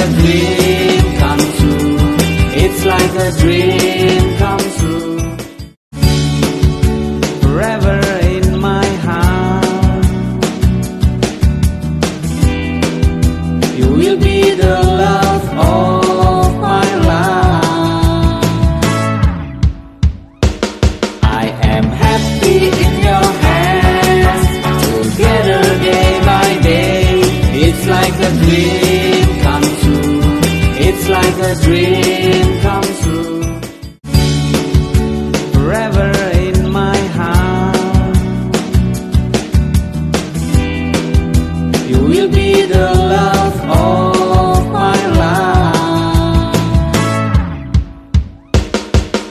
a dream come true. It's like a dream come true. Forever in my heart, you will be the love of my life. I am happy in your hands, together day by day. It's like a dream come true. It's like a dream come true. Forever in my heart, you will be the love of my life.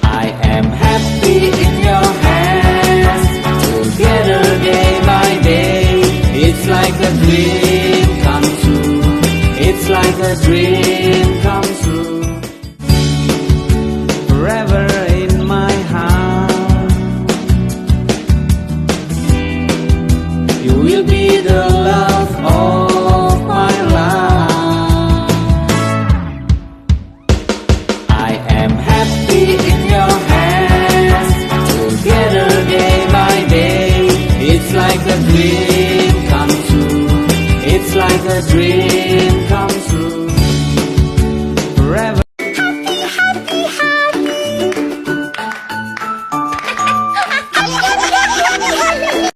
I am happy in your hands, together day by day. It's like a dream come true. It's like a dream come true. Forever in my heart, you will be the love of my life. I am happy in your hands, together day by day. It's like a dream come true. It's like a dream come true.